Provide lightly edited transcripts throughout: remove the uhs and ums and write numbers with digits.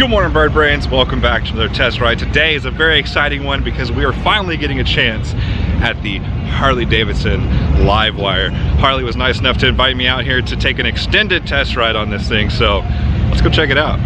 Good morning, bird brains. Welcome back to another test ride. Today is a very exciting one because we are finally getting a chance at the Harley-Davidson LiveWire. Harley was nice enough to invite me out here to take an extended test ride on this thing, so let's go check it out.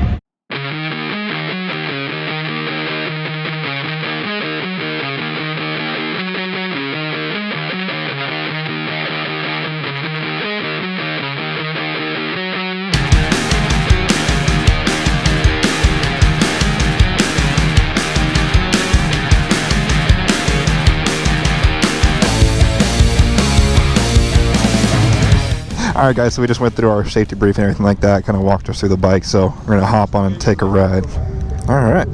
Alright guys, so we just went through our safety brief and everything like that, kind of walked us through the bike, so we're going to hop on and take a ride. Alright.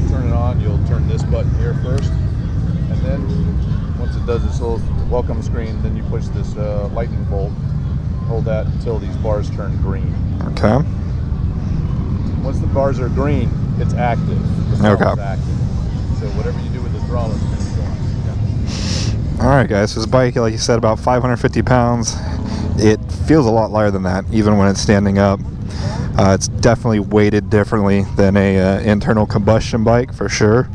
Turn it on, you'll turn this button here first, and then once it does this little welcome screen, then you push this lightning bolt, hold that until these bars turn green. Okay. Once the bars are green, it's active. The okay. active. So whatever you do with the throttle is going to go on. Alright guys, so this bike, like you said, about 550 pounds. It feels a lot lighter than that, even when it's standing up. It's definitely weighted differently than a internal combustion bike, for sure.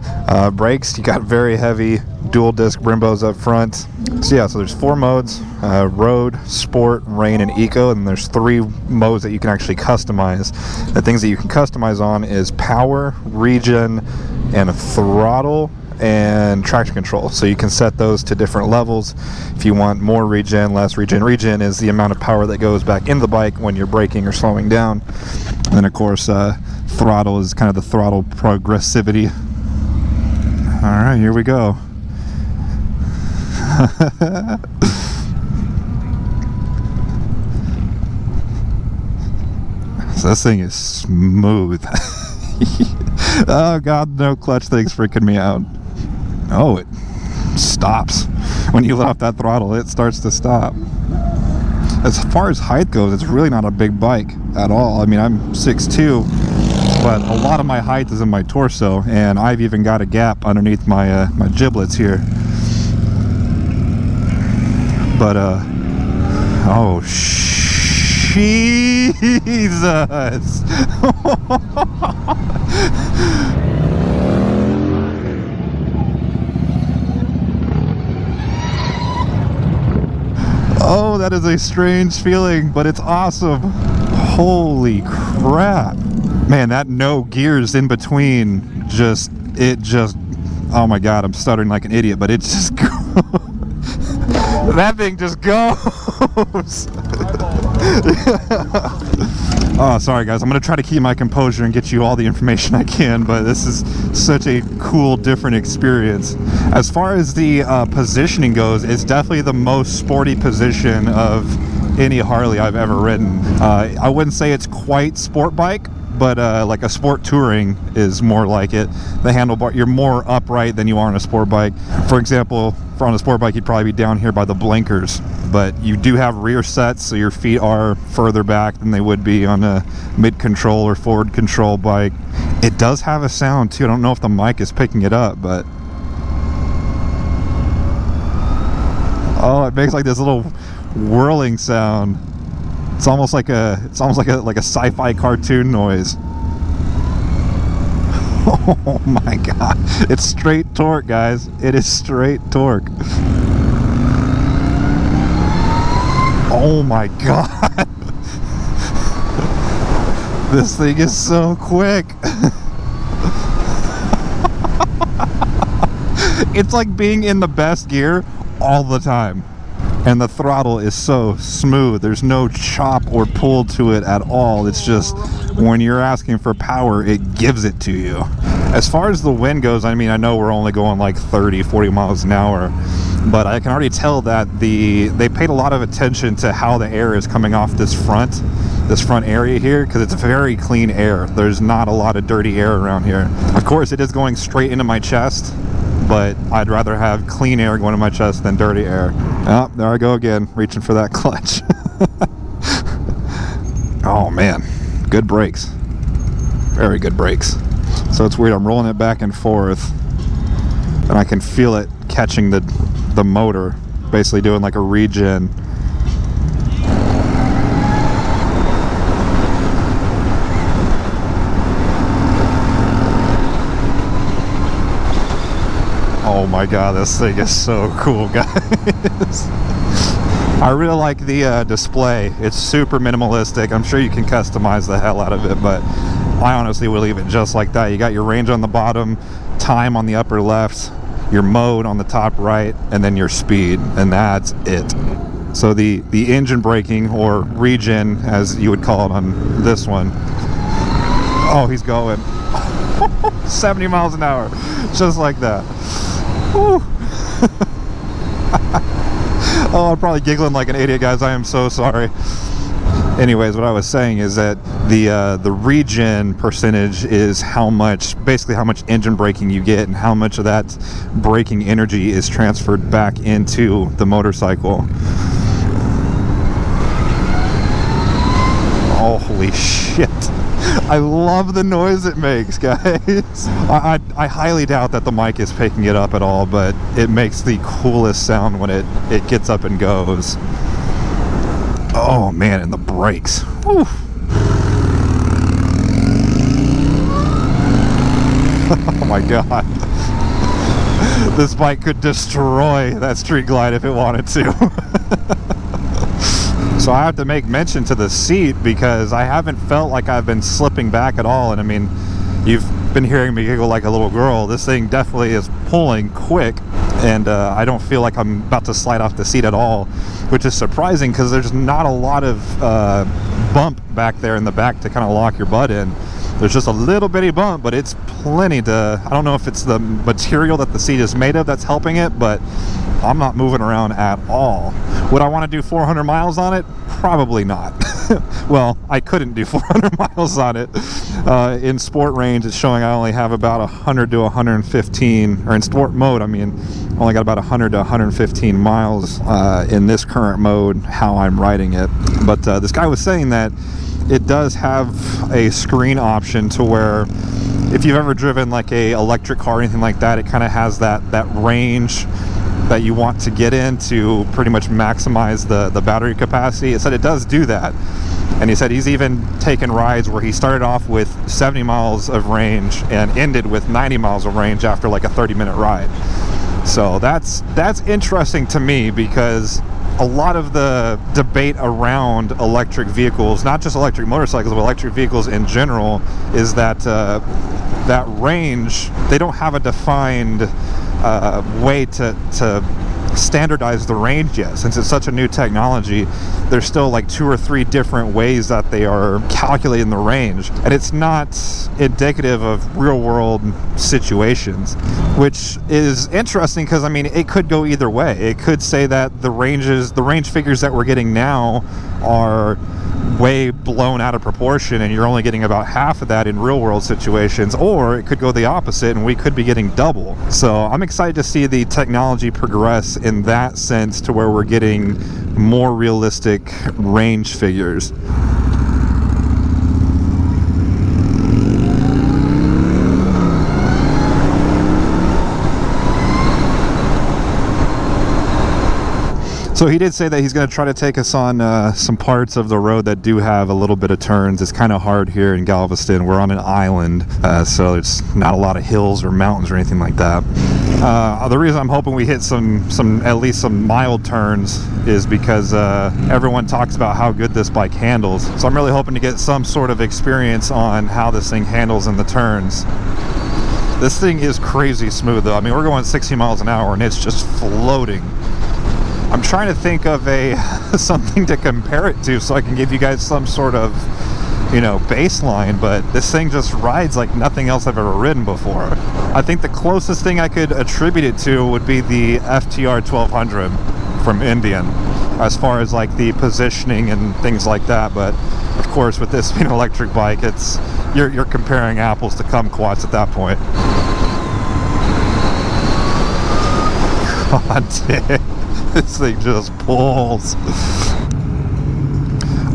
Brakes, you got very heavy dual disc Brimbos up front. So yeah, so there's 4 modes, road, sport, rain, and eco, and there's 3 modes that you can actually customize. The things that you can customize on is power, regen, and throttle, and traction control. So you can set those to different levels if you want more regen, less regen. Regen is the amount of power that goes back in the bike when you're braking or slowing down. And then of course throttle is kind of the throttle progressivity. Alright, here we go. So this thing is smooth. Oh god, no clutch thing's freaking me out. Oh, it stops. When you let off that throttle, it starts to stop. As far as height goes, it's really not a big bike at all. I mean, I'm 6'2", but a lot of my height is in my torso, and I've even got a gap underneath my my giblets here. But oh Jesus! Oh, that is a strange feeling, but it's awesome. Holy crap. Man, that no gears in between, oh my god, I'm stuttering like an idiot, but it just goes. That thing just goes. Oh, sorry guys, I'm going to try to keep my composure and get you all the information I can, but this is such a cool, different experience. As far as the positioning goes, it's definitely the most sporty position of any Harley I've ever ridden. I wouldn't say it's quite sport bike, but like a sport touring is more like it. The handlebar, you're more upright than you are on a sport bike. For example, on a sport bike, you'd probably be down here by the blinkers, but you do have rear sets, so your feet are further back than they would be on a mid-control or forward control bike. It does have a sound too. I don't know if the mic is picking it up, but oh, it makes like this little whirling sound. It's almost like a sci-fi cartoon noise. Oh my god. It's straight torque, guys. It is straight torque. Oh my god. This thing is so quick. It's like being in the best gear all the time. And the throttle is so smooth. There's no chop or pull to it at all. It's just when you're asking for power, it gives it to you. As far as the wind goes, I mean, I know we're only going like 30, 40 miles an hour, but I can already tell that they paid a lot of attention to how the air is coming off this front area here, because it's very clean air. There's not a lot of dirty air around here. Of course, it is going straight into my chest, but I'd rather have clean air going to my chest than dirty air. Oh, there I go again, reaching for that clutch. Oh man, good brakes. Very good brakes. So it's weird, I'm rolling it back and forth, and I can feel it catching the motor, basically doing like a regen. Oh my god, this thing is so cool, guys. I really like the display. It's super minimalistic. I'm sure you can customize the hell out of it, but I honestly will leave it just like that. You got your range on the bottom, time on the upper left, your mode on the top right, and then your speed, and that's it. So the engine braking, or regen as you would call it on this one, oh, he's going 70 miles an hour, just like that. Woo. Oh, I'm probably giggling like an idiot, guys. I am so sorry. Anyways, what I was saying is that the regen percentage is basically how much engine braking you get, and how much of that braking energy is transferred back into the motorcycle. Holy shit. I love the noise it makes, guys. I highly doubt that the mic is picking it up at all, but it makes the coolest sound when it gets up and goes. Oh man, and the brakes. Whew. Oh my god. This bike could destroy that Street Glide if it wanted to. So I have to make mention to the seat, because I haven't felt like I've been slipping back at all. And I mean, you've been hearing me giggle like a little girl. This thing definitely is pulling quick, and I don't feel like I'm about to slide off the seat at all, which is surprising because there's not a lot of bump back there in the back to kind of lock your butt in. There's just a little bitty bump, but it's plenty to, I don't know if it's the material that the seat is made of that's helping it, but I'm not moving around at all. Would I want to do 400 miles on it? Probably not. Well, I couldn't do 400 miles on it. In sport range, it's showing I only have about 100 to 115, or in sport mode, I mean, only got about 100 to 115 miles in this current mode, how I'm riding it. But this guy was saying that it does have a screen option to where if you've ever driven like a electric car or anything like that, it kind of has that range that you want to get in to pretty much maximize the battery capacity. It said it does do that. And he said he's even taken rides where he started off with 70 miles of range and ended with 90 miles of range after like a 30-minute ride. So that's interesting to me, because a lot of the debate around electric vehicles, not just electric motorcycles, but electric vehicles in general, is that that range, they don't have a defined way to standardize the range yet. Since it's such a new technology, there's still like 2 or 3 different ways that they are calculating the range, and it's not indicative of real world situations, which is interesting because I mean, it could go either way. It could say that the range figures that we're getting now are way blown out of proportion and you're only getting about half of that in real world situations, or it could go the opposite and we could be getting double. So I'm excited to see the technology progress in that sense to where we're getting more realistic range figures. So he did say that he's going to try to take us on some parts of the road that do have a little bit of turns. It's kind of hard here in Galveston. We're on an island, so it's not a lot of hills or mountains or anything like that. The reason I'm hoping we hit at least some mild turns is because everyone talks about how good this bike handles. So I'm really hoping to get some sort of experience on how this thing handles in the turns. This thing is crazy smooth though. I mean, we're going 60 miles an hour and it's just floating. I'm trying to think of something to compare it to so I can give you guys some sort of, baseline, but this thing just rides like nothing else I've ever ridden before. I think the closest thing I could attribute it to would be the FTR 1200 from Indian, as far as like the positioning and things like that. But of course, with this being an electric bike, you're comparing apples to kumquats at that point. God damn. This thing just pulls.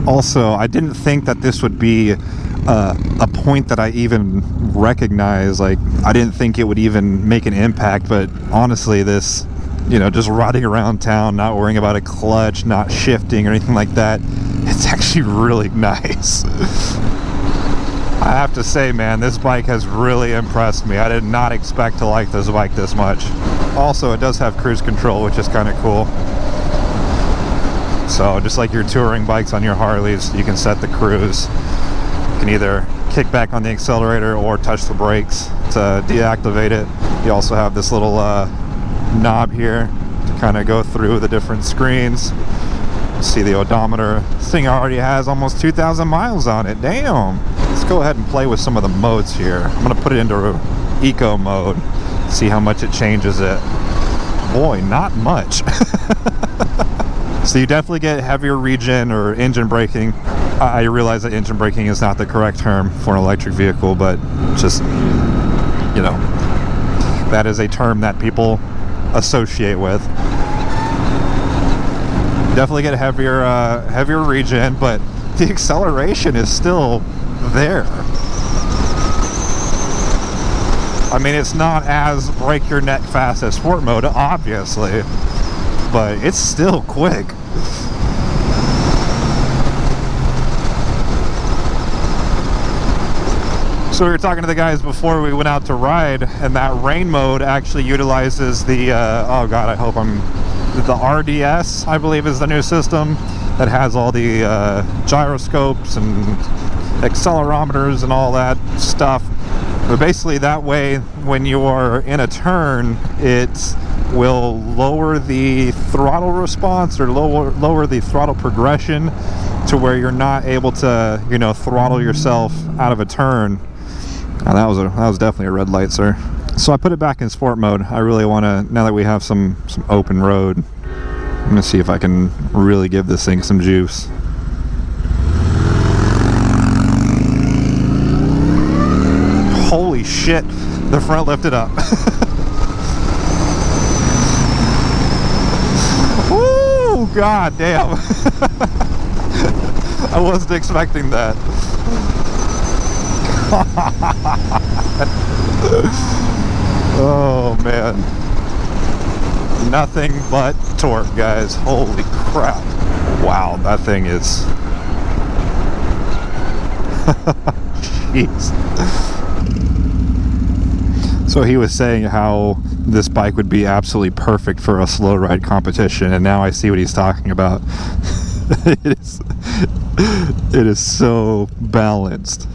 Also, I didn't think that this would be a point that I even recognize. Like, I didn't think it would even make an impact, but honestly, this, just riding around town, not worrying about a clutch, not shifting or anything like that, it's actually really nice. I have to say, man, this bike has really impressed me. I did not expect to like this bike this much. Also, it does have cruise control, which is kind of cool. So just like your touring bikes on your Harleys, you can set the cruise. You can either kick back on the accelerator or touch the brakes to deactivate it. You also have this little knob here to kind of go through the different screens. See the odometer. This thing already has almost 2,000 miles on it. Damn. Let's go ahead and play with some of the modes here. I'm going to put it into eco mode, see how much it changes it. Boy, not much. So you definitely get heavier regen or engine braking. I realize that engine braking is not the correct term for an electric vehicle, but just, you know, that is a term that people associate with. Definitely get heavier regen, but the acceleration is still there. I mean, it's not as break your neck fast as sport mode, obviously, but it's still quick. So we were talking to the guys before we went out to ride, and that rain mode actually utilizes the oh god, I hope the RDS, I believe, is the new system that has all the gyroscopes and accelerometers and all that stuff. But basically that way, when you are in a turn, it will lower the throttle response or lower the throttle progression to where you're not able to, you know, throttle yourself out of a turn. And that was definitely a red light, sir. So I put it back in sport mode. I really want to, now that we have some open road, I'm gonna see if I can really give this thing some juice. Holy shit, the front lifted up. Woo, god damn. I wasn't expecting that. Oh man, nothing but torque, guys. Holy crap. Wow, that thing is jeez. So he was saying how this bike would be absolutely perfect for a slow ride competition, and now I see what he's talking about. It is so balanced.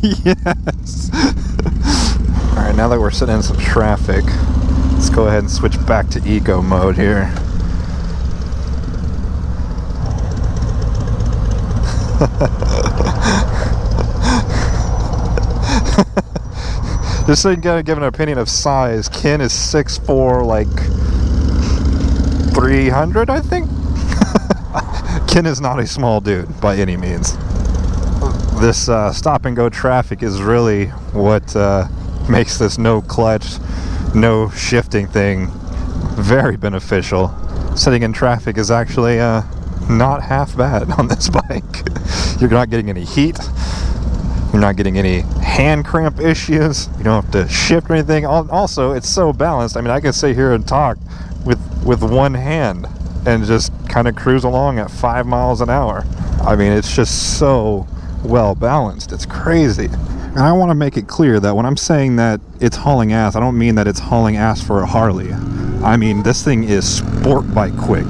Yes. Alright, now that we're sitting in some traffic, let's go ahead and switch back to eco mode here. Just so you can give an opinion of size, Ken is 6'4", like 300, I think. Ken is not a small dude by any means. This stop and go traffic is really what makes this no clutch, no shifting thing very beneficial. Sitting in traffic is actually not half bad on this bike. You're not getting any heat. You're not getting any hand cramp issues. You don't have to shift or anything. Also, it's so balanced. I mean, I can sit here and talk with one hand and just kind of cruise along at 5 miles an hour. I mean, it's just so well balanced. It's crazy. And I want to make it clear that when I'm saying that it's hauling ass, I don't mean that it's hauling ass for a Harley. I mean, this thing is sport bike quick.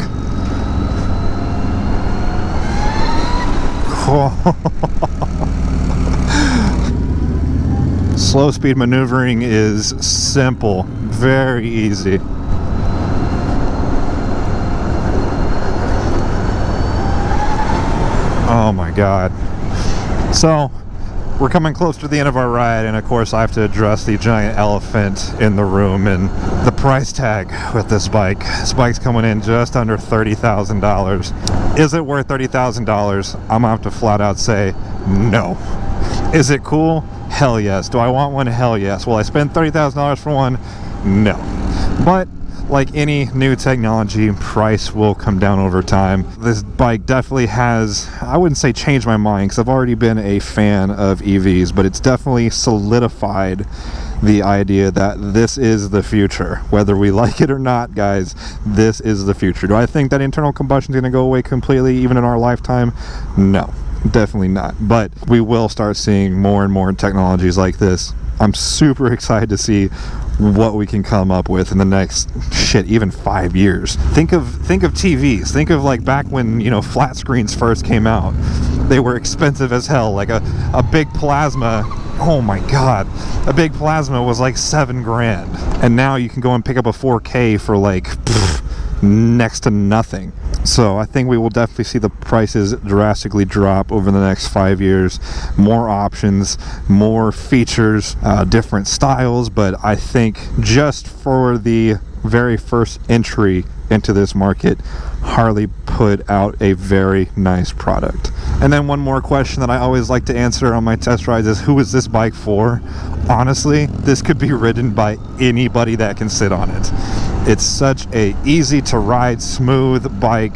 Slow speed maneuvering is simple, very easy. Oh my god. So we're coming close to the end of our ride, and of course I have to address the giant elephant in the room and the price tag with this bike. This bike's coming in just under $30,000. Is it worth $30,000? I'm gonna have to flat out say no. Is it cool? Hell yes. Do I want one? Hell yes. Will I spend $30,000 for one? No. But like any new technology, price will come down over time. This bike definitely has, I wouldn't say changed my mind, because I've already been a fan of EVs, but it's definitely solidified the idea that this is the future. Whether we like it or not, guys, this is the future. Do I think that internal combustion is going to go away completely even in our lifetime? No, definitely not. But we will start seeing more and more technologies like this. I'm super excited to see what we can come up with in the next, shit, even 5 years. Think of TVs. Think of like back when, you know, flat screens first came out. They were expensive as hell. Like a big plasma, oh my god, a big plasma was like $7 grand. And now you can go and pick up a 4K for like next to nothing. So I think we will definitely see the prices drastically drop over the next 5 years. More options, more features, different styles, but I think just for the very first entry into this market, Harley put out a very nice product. And then one more question that I always like to answer on my test rides is, who is this bike for? Honestly, this could be ridden by anybody that can sit on it. It's such a easy to ride, smooth bike.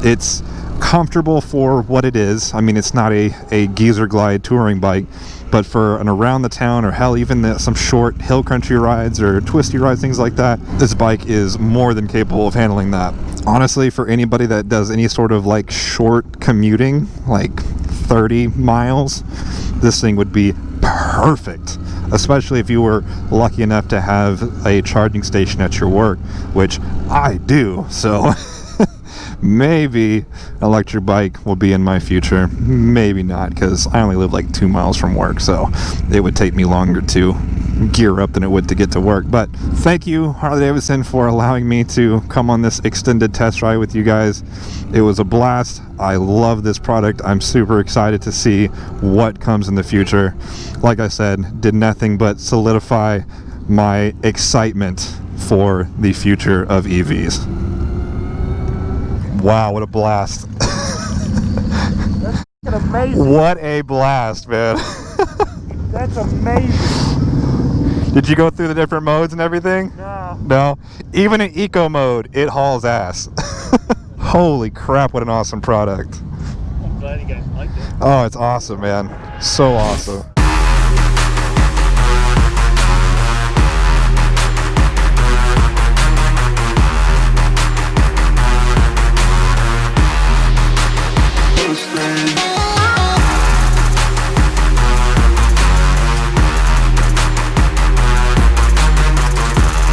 It's comfortable for what it is. I mean, it's not a geezer glide touring bike, but for an around the town, or hell, even some short hill country rides or twisty rides, things like that, this bike is more than capable of handling that. Honestly, for anybody that does any sort of like short commuting, like 30 miles, this thing would be perfect, especially if you were lucky enough to have a charging station at your work, which I do. So maybe an electric bike will be in my future, maybe not, because I only live like 2 miles from work, so it would take me longer to gear up than it would to get to work. But thank you, Harley-Davidson, for allowing me to come on this extended test ride with you guys. It was a blast. I love this product. I'm super excited to see what comes in the future. Like I said, did nothing but solidify my excitement for the future of EVs. Wow, what a blast. That's amazing. What a blast, man. That's amazing. Did you go through the different modes and everything? No. No? Even in eco mode, it hauls ass. Holy crap, what an awesome product. I'm glad you guys liked it. Oh, it's awesome, man. So awesome.